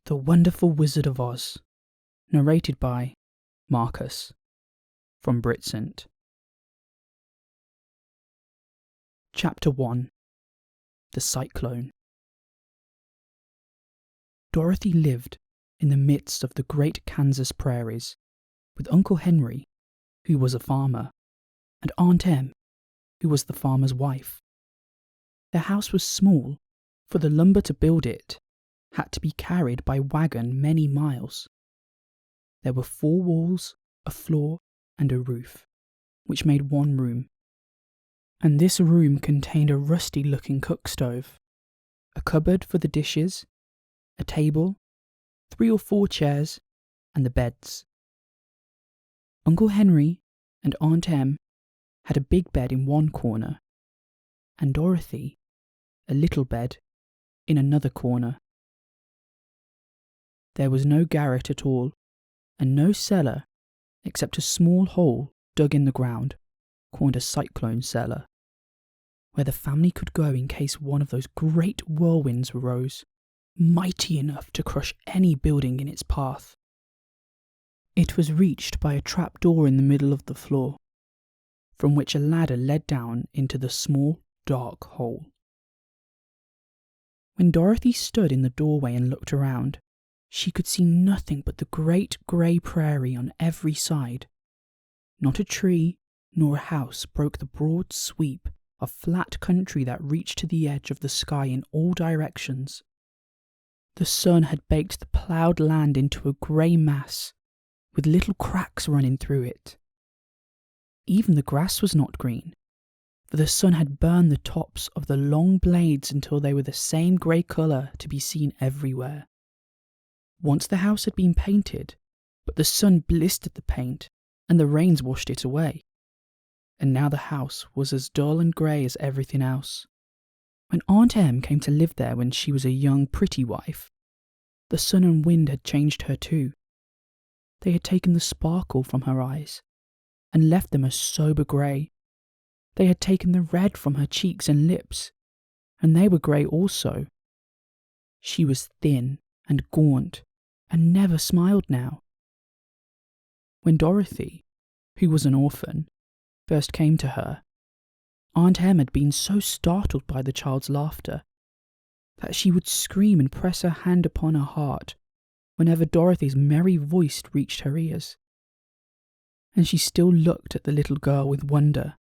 The Wonderful Wizard of Oz, narrated by Marcus, from Britcent. Chapter 1. The Cyclone. Dorothy lived in the midst of the great Kansas prairies with Uncle Henry, who was a farmer, and Aunt Em, who was the farmer's wife. Their house was small, for the lumber to build it had to be carried by wagon many miles. There were 4 walls, a floor, and a roof, which made one room. And this room contained a rusty-looking cook stove, a cupboard for the dishes, a table, 3 or 4 chairs, and the beds. Uncle Henry and Aunt Em had a big bed in one corner, and Dorothy a little bed in another corner. There was no garret at all, and no cellar except a small hole dug in the ground, called a cyclone cellar, where the family could go in case one of those great whirlwinds arose, mighty enough to crush any building in its path. It was reached by a trap door in the middle of the floor, from which a ladder led down into the small, dark hole. When Dorothy stood in the doorway and looked around, she could see nothing but the great grey prairie on every side. Not a tree nor a house broke the broad sweep of flat country that reached to the edge of the sky in all directions. The sun had baked the ploughed land into a grey mass, with little cracks running through it. Even the grass was not green, for the sun had burned the tops of the long blades until they were the same grey colour to be seen everywhere. Once the house had been painted, but the sun blistered the paint and the rains washed it away, and now the house was as dull and grey as everything else. When Aunt Em came to live there when she was a young, pretty wife, the sun and wind had changed her too. They had taken the sparkle from her eyes and left them a sober grey. They had taken the red from her cheeks and lips, and they were grey also. She was thin and gaunt, and never smiled now. When Dorothy, who was an orphan, first came to her, Aunt Em had been so startled by the child's laughter that she would scream and press her hand upon her heart whenever Dorothy's merry voice reached her ears. And she still looked at the little girl with wonder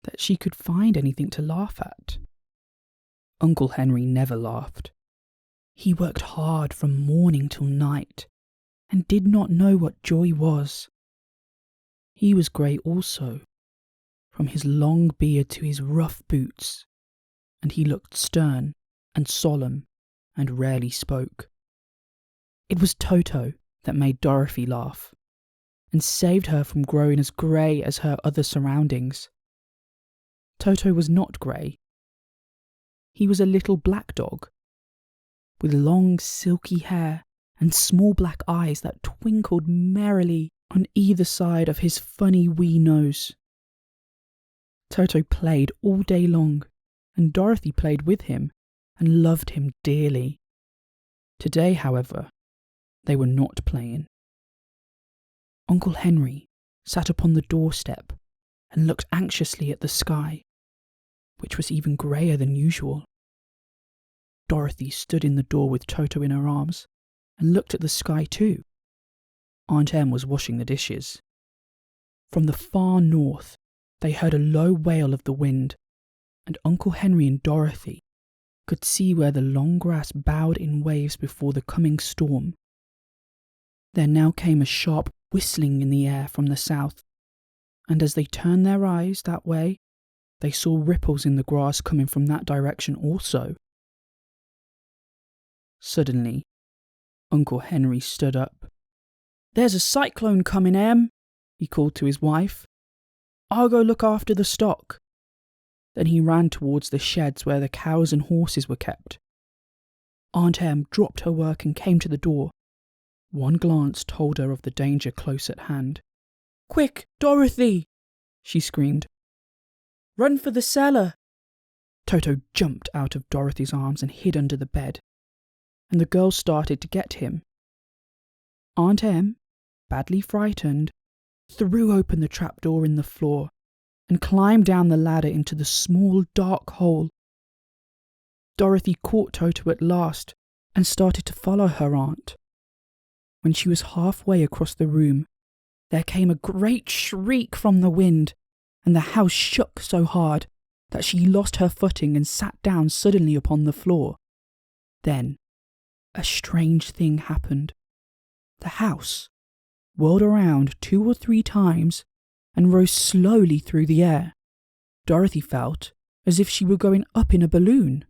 that she could find anything to laugh at. Uncle Henry never laughed. He worked hard from morning till night, and did not know what joy was. He was grey also, from his long beard to his rough boots, and he looked stern and solemn, and rarely spoke. It was Toto that made Dorothy laugh, and saved her from growing as grey as her other surroundings. Toto was not grey. He was a little black dog, with long silky hair and small black eyes that twinkled merrily on either side of his funny wee nose. Toto played all day long, and Dorothy played with him and loved him dearly. Today, however, they were not playing. Uncle Henry sat upon the doorstep and looked anxiously at the sky, which was even greyer than usual. Dorothy stood in the door with Toto in her arms and looked at the sky too. Aunt Em was washing the dishes. From the far north they heard a low wail of the wind, and Uncle Henry and Dorothy could see where the long grass bowed in waves before the coming storm. There now came a sharp whistling in the air from the south, and as they turned their eyes that way, they saw ripples in the grass coming from that direction also. Suddenly, Uncle Henry stood up. "There's a cyclone coming, Em," he called to his wife. "I'll go look after the stock." Then he ran towards the sheds where the cows and horses were kept. Aunt Em dropped her work and came to the door. One glance told her of the danger close at hand. "Quick, Dorothy!" she screamed. "Run for the cellar!" Toto jumped out of Dorothy's arms and hid under the bed, and the girls started to get him. Aunt Em, badly frightened, threw open the trapdoor in the floor and climbed down the ladder into the small dark hole. Dorothy caught Toto at last and started to follow her aunt. When she was halfway across the room, there came a great shriek from the wind, and the house shook so hard that she lost her footing and sat down suddenly upon the floor. Then, a strange thing happened. The house whirled around 2 or 3 times and rose slowly through the air. Dorothy felt as if she were going up in a balloon.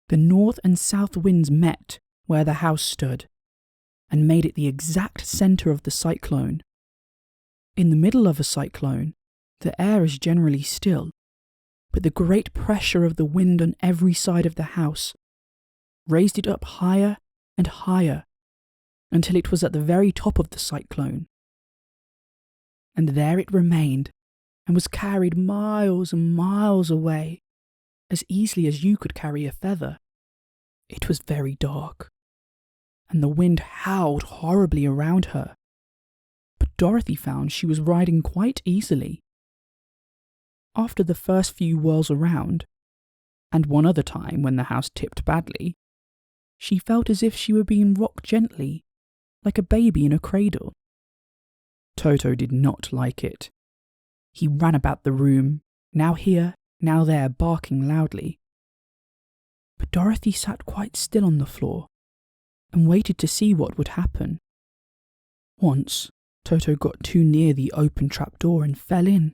The north and south winds met where the house stood and made it the exact centre of the cyclone. In the middle of a cyclone, the air is generally still, but the great pressure of the wind on every side of the house raised it up higher and higher until it was at the very top of the cyclone. And there it remained and was carried miles and miles away, as easily as you could carry a feather. It was very dark, and the wind howled horribly around her, but Dorothy found she was riding quite easily. After the first few whirls around, and one other time when the house tipped badly, she felt as if she were being rocked gently, like a baby in a cradle. Toto did not like it. He ran about the room, now here, now there, barking loudly. But Dorothy sat quite still on the floor and waited to see what would happen. Once, Toto got too near the open trapdoor and fell in,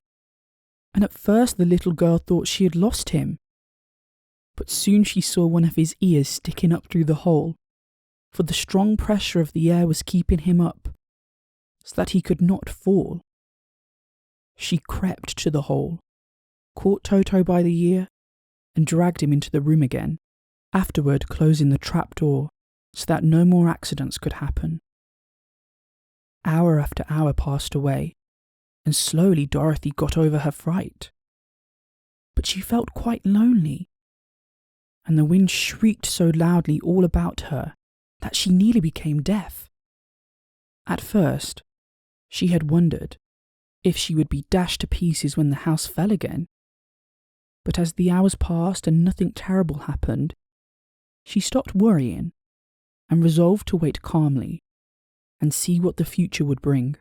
and at first the little girl thought she had lost him. But soon she saw one of his ears sticking up through the hole, for the strong pressure of the air was keeping him up, so that he could not fall. She crept to the hole, caught Toto by the ear, and dragged him into the room again, afterward closing the trapdoor so that no more accidents could happen. Hour after hour passed away, and slowly Dorothy got over her fright. But she felt quite lonely, and the wind shrieked so loudly all about her that she nearly became deaf. At first, she had wondered if she would be dashed to pieces when the house fell again. But as the hours passed and nothing terrible happened, she stopped worrying and resolved to wait calmly and see what the future would bring.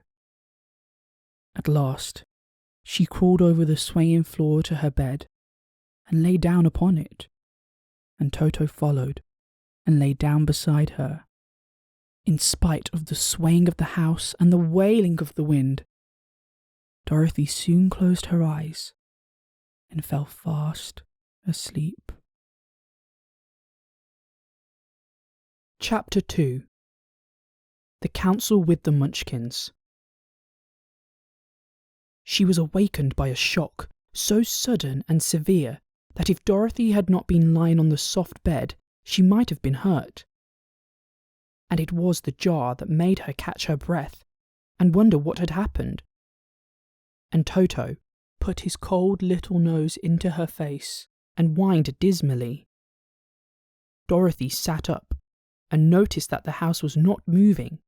At last, she crawled over the swaying floor to her bed and lay down upon it, and Toto followed and lay down beside her. In spite of the swaying of the house and the wailing of the wind, Dorothy soon closed her eyes and fell fast asleep. Chapter 2. The Council with the Munchkins. She was awakened by a shock so sudden and severe that if Dorothy had not been lying on the soft bed, she might have been hurt. And it was the jar that made her catch her breath and wonder what had happened. And Toto put his cold little nose into her face and whined dismally. Dorothy sat up and noticed that the house was not moving,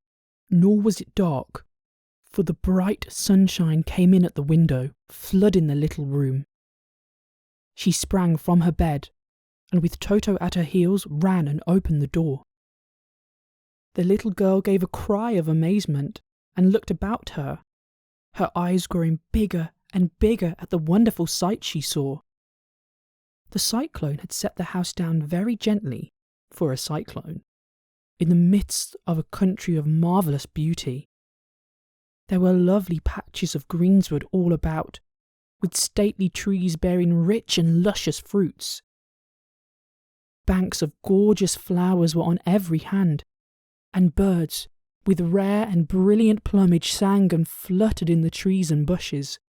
nor was it dark, for the bright sunshine came in at the window, flooding the little room. She sprang from her bed, and with Toto at her heels ran and opened the door. The little girl gave a cry of amazement and looked about her, her eyes growing bigger and bigger at the wonderful sight she saw. The cyclone had set the house down very gently, for a cyclone, in the midst of a country of marvellous beauty. There were lovely patches of greensward all about, with stately trees bearing rich and luscious fruits. Banks of gorgeous flowers were on every hand, and birds with rare and brilliant plumage sang and fluttered in the trees and bushes.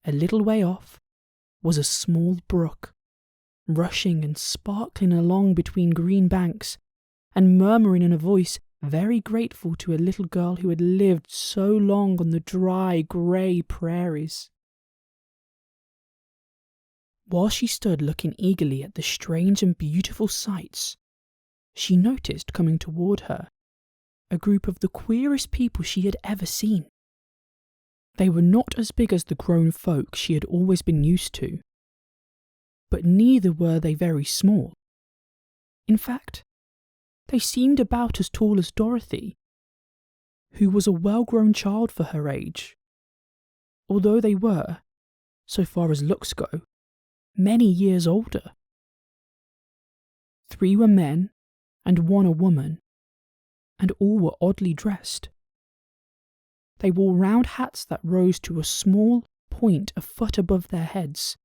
A little way off was a small brook, rushing and sparkling along between green banks, and murmuring in a voice very grateful to a little girl who had lived so long on the dry, grey prairies. While she stood looking eagerly at the strange and beautiful sights, she noticed coming toward her a group of the queerest people she had ever seen. They were not as big as the grown folk she had always been used to, but neither were they very small. In fact, they seemed about as tall as Dorothy, who was a well-grown child for her age, although they were, so far as looks go, many years older. 3 were men and 1 a woman, and all were oddly dressed. They wore round hats that rose to a small point a foot above their heads,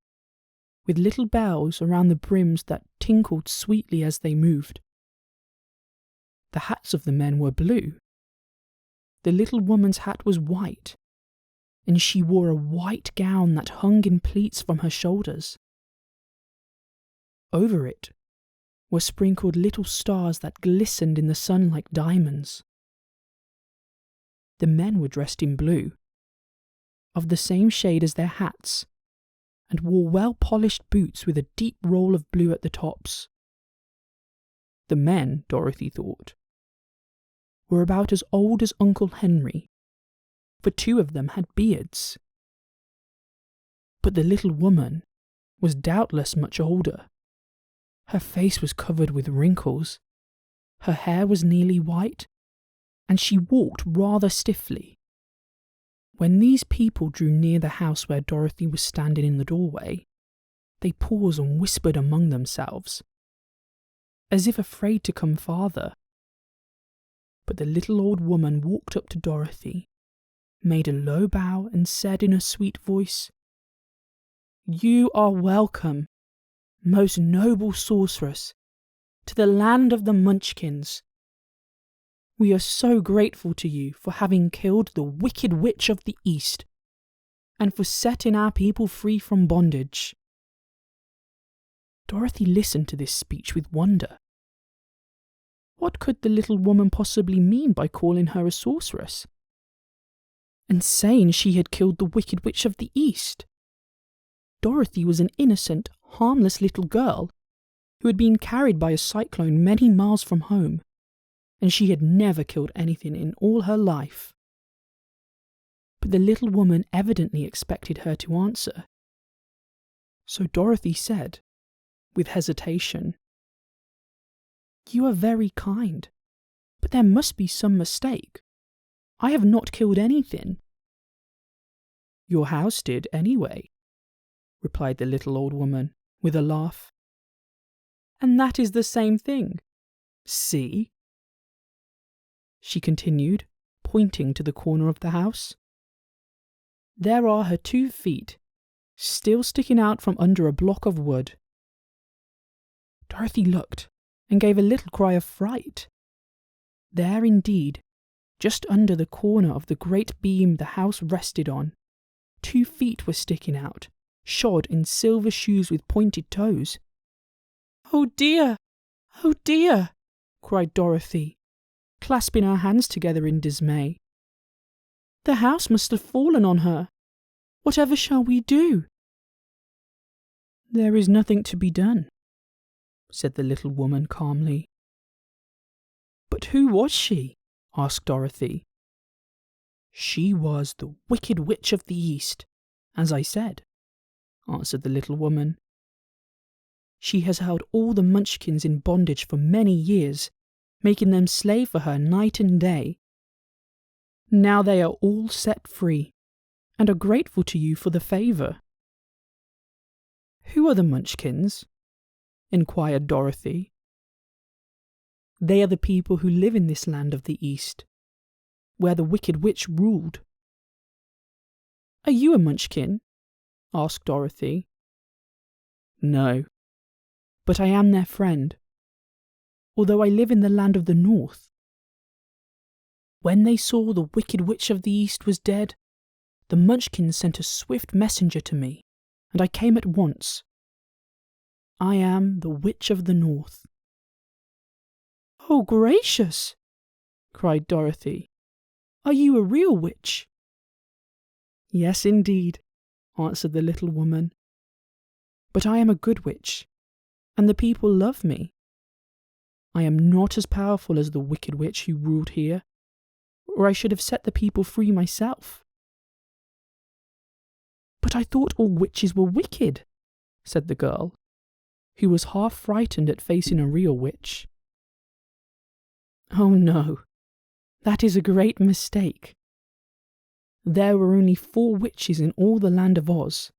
with little bells around the brims that tinkled sweetly as they moved. The hats of the men were blue. The little woman's hat was white, and she wore a white gown that hung in pleats from her shoulders. Over it were sprinkled little stars that glistened in the sun like diamonds. The men were dressed in blue, of the same shade as their hats, and wore well-polished boots with a deep roll of blue at the tops. The men, Dorothy thought, were about as old as Uncle Henry, for 2 of them had beards. But the little woman was doubtless much older. Her face was covered with wrinkles, her hair was nearly white, and she walked rather stiffly. When these people drew near the house where Dorothy was standing in the doorway, they paused and whispered among themselves, as if afraid to come farther. But the little old woman walked up to Dorothy, made a low bow, and said in a sweet voice, "You are welcome, most noble sorceress, to the land of the Munchkins. We are so grateful to you for having killed the Wicked Witch of the East, and for setting our people free from bondage." Dorothy listened to this speech with wonder. What could the little woman possibly mean by calling her a sorceress, and saying she had killed the Wicked Witch of the East? Dorothy was an innocent, harmless little girl who had been carried by a cyclone many miles from home, and she had never killed anything in all her life. But the little woman evidently expected her to answer. So Dorothy said, with hesitation, "You are very kind, but there must be some mistake. I have not killed anything." "Your house did, anyway," replied the little old woman, with a laugh. "And that is the same thing. See," she continued, pointing to the corner of the house. "There are her 2 feet, still sticking out from under a block of wood." Dorothy looked and gave a little cry of fright. There indeed, just under the corner of the great beam the house rested on, 2 feet were sticking out, shod in silver shoes with pointed toes. "Oh dear! Oh dear!" cried Dorothy, clasping her hands together in dismay. "The house must have fallen on her. Whatever shall we do?" "There is nothing to be done," said the little woman calmly. "But who was she?" asked Dorothy. "She was the Wicked Witch of the East, as I said," answered the little woman. "She has held all the Munchkins in bondage for many years, making them slave for her night and day. Now they are all set free, and are grateful to you for the favour." "Who are the Munchkins?" inquired Dorothy. "They are the people who live in this land of the East, where the Wicked Witch ruled." "Are you a Munchkin?" asked Dorothy. "No, but I am their friend, although I live in the land of the North. When they saw the Wicked Witch of the East was dead, the Munchkins sent a swift messenger to me, and I came at once. I am the Witch of the North." "Oh, gracious!" cried Dorothy. "Are you a real witch?" "Yes, indeed," answered the little woman. "But I am a good witch, and the people love me. I am not as powerful as the wicked witch who ruled here, or I should have set the people free myself." "But I thought all witches were wicked," said the girl, who was half frightened at facing a real witch. "Oh no, that is a great mistake. There were only 4 witches in all the land of Oz,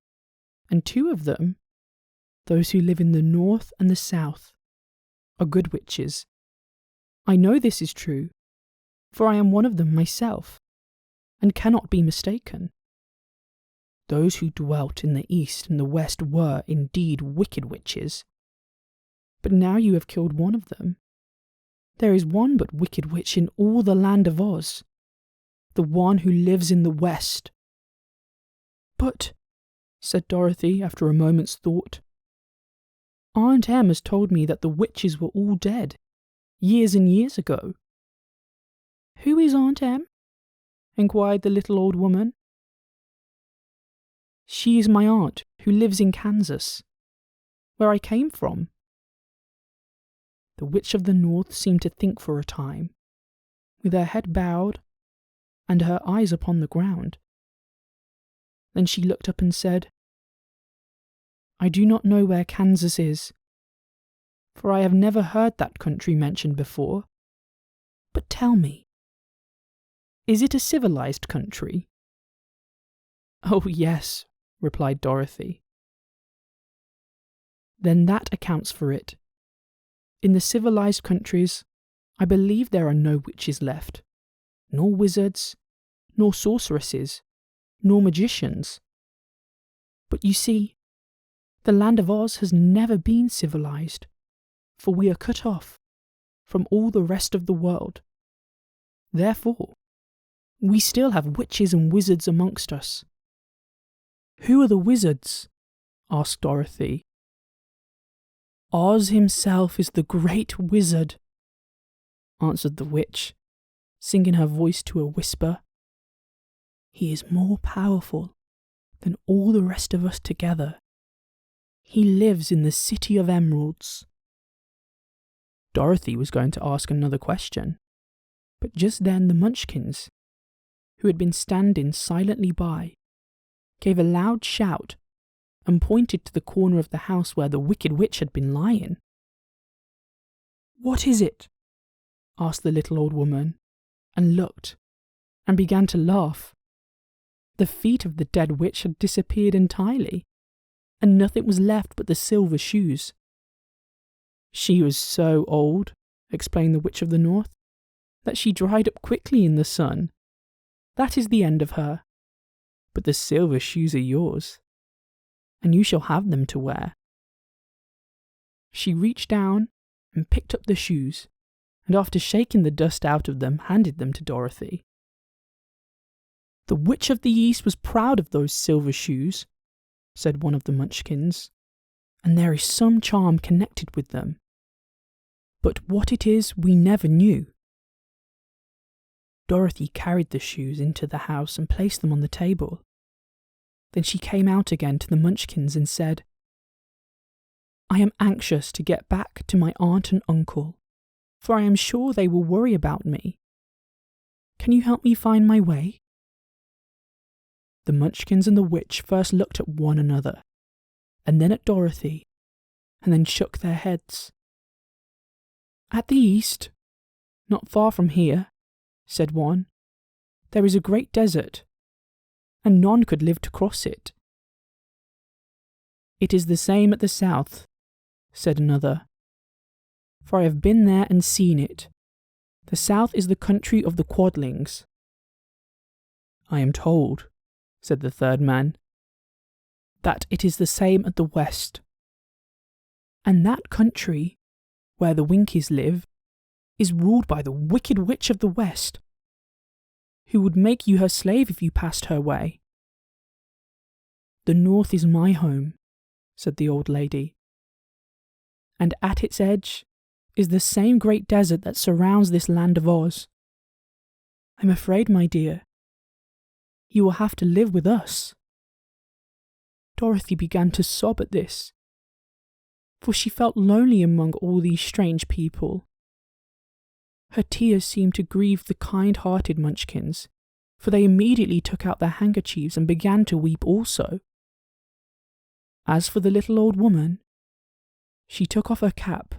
and 2 of them, those who live in the north and the south, are good witches. I know this is true, for I am one of them myself, and cannot be mistaken. Those who dwelt in the east and the west were indeed wicked witches, but now you have killed one of them. There is one but wicked witch in all the land of Oz, the one who lives in the west." "But," said Dorothy after a moment's thought, "Aunt Em has told me that the witches were all dead, years and years ago." "Who is Aunt Em?" inquired the little old woman. "She is my aunt who lives in Kansas, where I came from." The Witch of the North seemed to think for a time, with her head bowed and her eyes upon the ground. Then she looked up and said, "I do not know where Kansas is, for I have never heard that country mentioned before. But tell me, is it a civilized country?" "Oh, yes," replied Dorothy. "Then that accounts for it. In the civilized countries, I believe there are no witches left, nor wizards, nor sorceresses, nor magicians. But you see, the land of Oz has never been civilized, for we are cut off from all the rest of the world. Therefore, we still have witches and wizards amongst us." "Who are the wizards?" asked Dorothy. "Oz himself is the great wizard," answered the witch, sinking her voice to a whisper. "He is more powerful than all the rest of us together. He lives in the City of Emeralds." Dorothy was going to ask another question, but just then the Munchkins, who had been standing silently by, gave a loud shout and pointed to the corner of the house where the wicked witch had been lying. "What is it?" asked the little old woman, and looked, and began to laugh. The feet of the dead witch had disappeared entirely, and nothing was left but the silver shoes. "She was so old," explained the Witch of the North, "that she dried up quickly in the sun. That is the end of her. But the silver shoes are yours, and you shall have them to wear." She reached down and picked up the shoes, and after shaking the dust out of them, handed them to Dorothy. "The Witch of the East was proud of those silver shoes," said one of the Munchkins, "and there is some charm connected with them. But what it is, we never knew." Dorothy carried the shoes into the house and placed them on the table. Then she came out again to the Munchkins and said, "I am anxious to get back to my aunt and uncle, for I am sure they will worry about me. Can you help me find my way?" The Munchkins and the witch first looked at one another, and then at Dorothy, and then shook their heads. "At the east, not far from here," said one, "there is a great desert, and none could live to cross it." "It is the same at the south," said another, "for I have been there and seen it. The south is the country of the Quadlings." "I am told," said the third man, "that it is the same at the west. And that country, where the Winkies live, is ruled by the wicked witch of the west, who would make you her slave if you passed her way." "The north is my home," said the old lady, "and at its edge is the same great desert that surrounds this land of Oz. I'm afraid, my dear, you will have to live with us." Dorothy began to sob at this, for she felt lonely among all these strange people, Her tears seemed to grieve the kind-hearted Munchkins, for they immediately took out their handkerchiefs and began to weep also. As for the little old woman, she took off her cap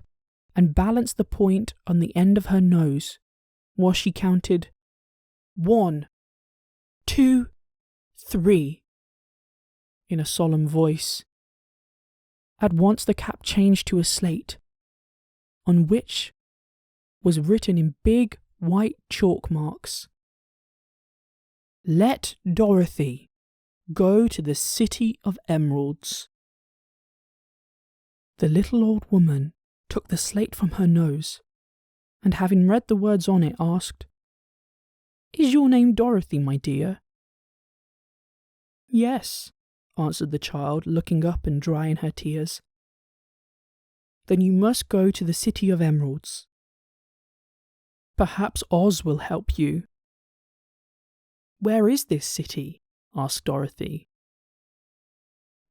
and balanced the point on the end of her nose while she counted 1, 2, 3 in a solemn voice. At once the cap changed to a slate, on which was written in big white chalk marks, "Let Dorothy go to the City of Emeralds." The little old woman took the slate from her nose, and having read the words on it, asked, "Is your name Dorothy, my dear?" "Yes," answered the child, looking up and drying her tears. "Then you must go to the City of Emeralds. Perhaps Oz will help you." "Where is this city?" asked Dorothy.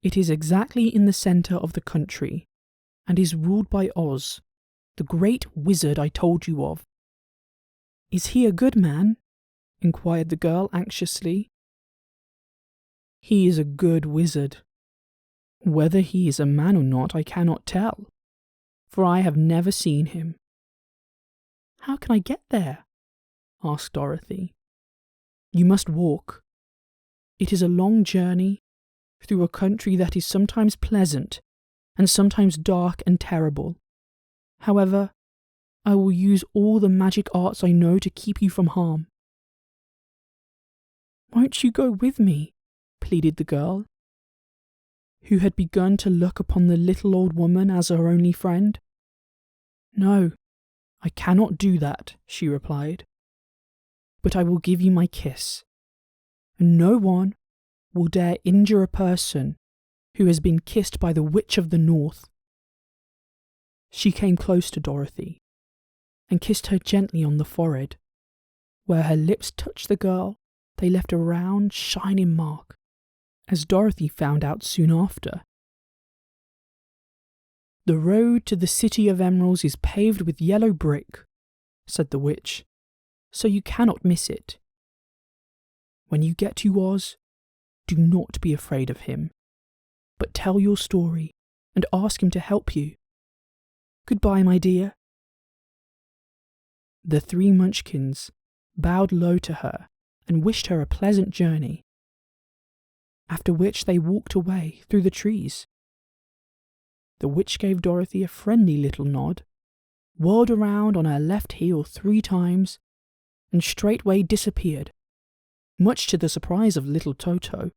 "It is exactly in the centre of the country, and is ruled by Oz, the great wizard I told you of." "Is he a good man?" inquired the girl anxiously. "He is a good wizard. Whether he is a man or not I cannot tell, for I have never seen him." "How can I get there?" asked Dorothy. "You must walk. It is a long journey through a country that is sometimes pleasant and sometimes dark and terrible. However, I will use all the magic arts I know to keep you from harm." "Won't you go with me?" pleaded the girl, who had begun to look upon the little old woman as her only friend. "No, I cannot do that," she replied. "But I will give you my kiss, and no one will dare injure a person who has been kissed by the Witch of the North." She came close to Dorothy and kissed her gently on the forehead. Where her lips touched the girl, they left a round, shining mark, as Dorothy found out soon after. "The road to the City of Emeralds is paved with yellow brick," said the witch, "so you cannot miss it. When you get to Oz, do not be afraid of him, but tell your story and ask him to help you. Goodbye, my dear." The 3 Munchkins bowed low to her and wished her a pleasant journey, after which they walked away through the trees. The witch gave Dorothy a friendly little nod, whirled around on her left heel 3 times, and straightway disappeared, much to the surprise of little Toto,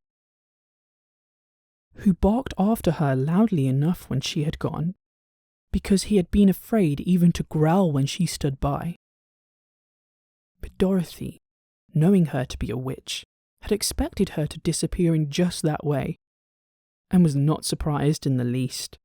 who barked after her loudly enough when she had gone, because he had been afraid even to growl when she stood by. But Dorothy, knowing her to be a witch, had expected her to disappear in just that way, and was not surprised in the least.